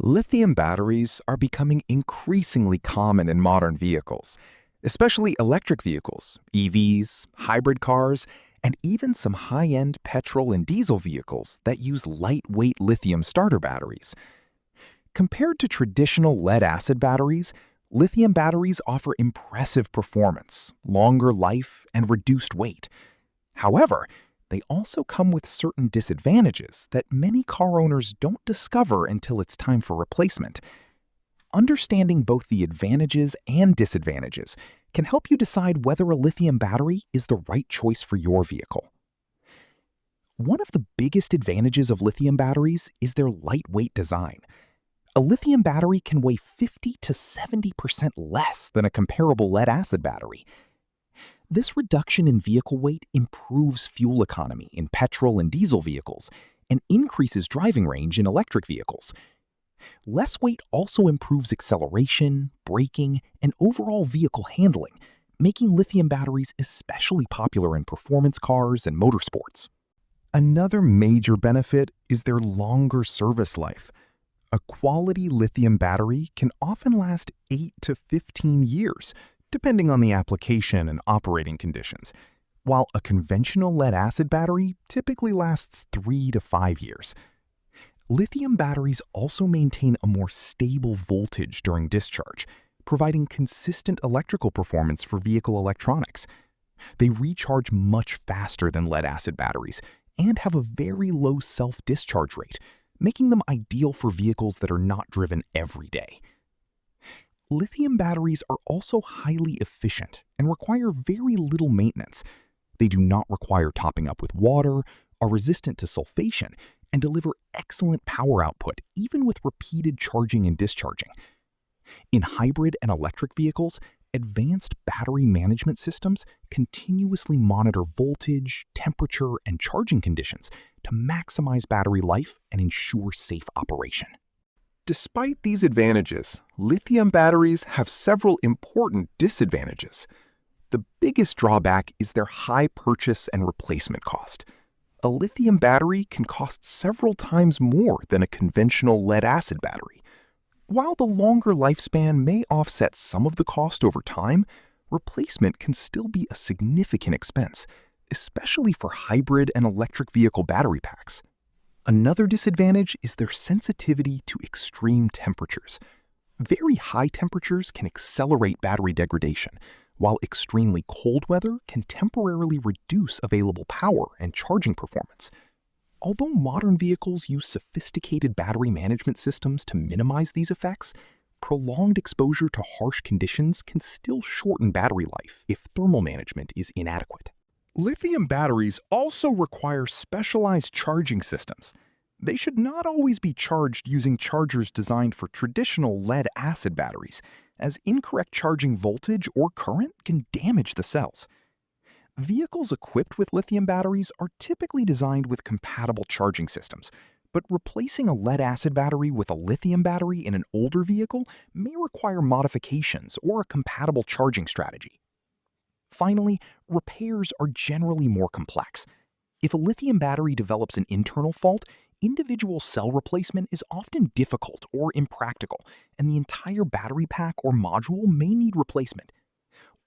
Lithium batteries are becoming increasingly common in modern vehicles, especially electric vehicles, EVs, hybrid cars, and even some high-end petrol and diesel vehicles that use lightweight lithium starter batteries. Compared to traditional lead-acid batteries, lithium batteries offer impressive performance, longer life, and reduced weight. However, they also come with certain disadvantages that many car owners don't discover until it's time for replacement. Understanding both the advantages and disadvantages can help you decide whether a lithium battery is the right choice for your vehicle. One of the biggest advantages of lithium batteries is their lightweight design. A lithium battery can weigh 50 to 70% less than a comparable lead-acid battery. This reduction in vehicle weight improves fuel economy in petrol and diesel vehicles and increases driving range in electric vehicles. Less weight also improves acceleration, braking, and overall vehicle handling, making lithium batteries especially popular in performance cars and motorsports. Another major benefit is their longer service life. A quality lithium battery can often last 8 to 15 years, depending on the application and operating conditions, while a conventional lead-acid battery typically lasts 3 to 5 years. Lithium batteries also maintain a more stable voltage during discharge, providing consistent electrical performance for vehicle electronics. They recharge much faster than lead-acid batteries and have a very low self-discharge rate, making them ideal for vehicles that are not driven every day. Lithium batteries are also highly efficient and require very little maintenance. They do not require topping up with water, are resistant to sulfation, and deliver excellent power output even with repeated charging and discharging. In hybrid and electric vehicles, advanced battery management systems continuously monitor voltage, temperature, and charging conditions to maximize battery life and ensure safe operation. Despite these advantages, lithium batteries have several important disadvantages. The biggest drawback is their high purchase and replacement cost. A lithium battery can cost several times more than a conventional lead-acid battery. While the longer lifespan may offset some of the cost over time, replacement can still be a significant expense, especially for hybrid and electric vehicle battery packs. Another disadvantage is their sensitivity to extreme temperatures. Very high temperatures can accelerate battery degradation, while extremely cold weather can temporarily reduce available power and charging performance. Although modern vehicles use sophisticated battery management systems to minimize these effects, prolonged exposure to harsh conditions can still shorten battery life if thermal management is inadequate. Lithium batteries also require specialized charging systems. They should not always be charged using chargers designed for traditional lead-acid batteries, as incorrect charging voltage or current can damage the cells. Vehicles equipped with lithium batteries are typically designed with compatible charging systems, but replacing a lead-acid battery with a lithium battery in an older vehicle may require modifications or a compatible charging strategy. Finally, repairs are generally more complex. If a lithium battery develops an internal fault, individual cell replacement is often difficult or impractical, and the entire battery pack or module may need replacement.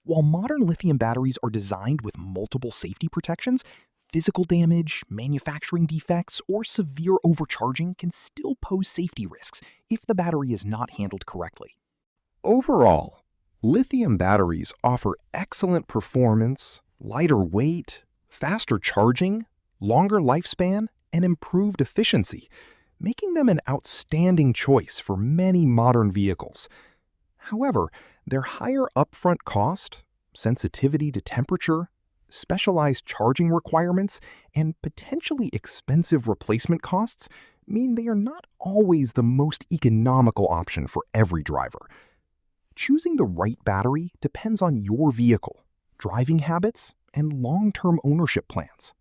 While modern lithium batteries are designed with multiple safety protections, physical damage, manufacturing defects, or severe overcharging can still pose safety risks if the battery is not handled correctly. Overall, lithium batteries offer excellent performance, lighter weight, faster charging, longer lifespan, and improved efficiency, making them an outstanding choice for many modern vehicles. However, their higher upfront cost, sensitivity to temperature, specialized charging requirements, and potentially expensive replacement costs mean they are not always the most economical option for every driver. Choosing the right battery depends on your vehicle, driving habits, and long-term ownership plans.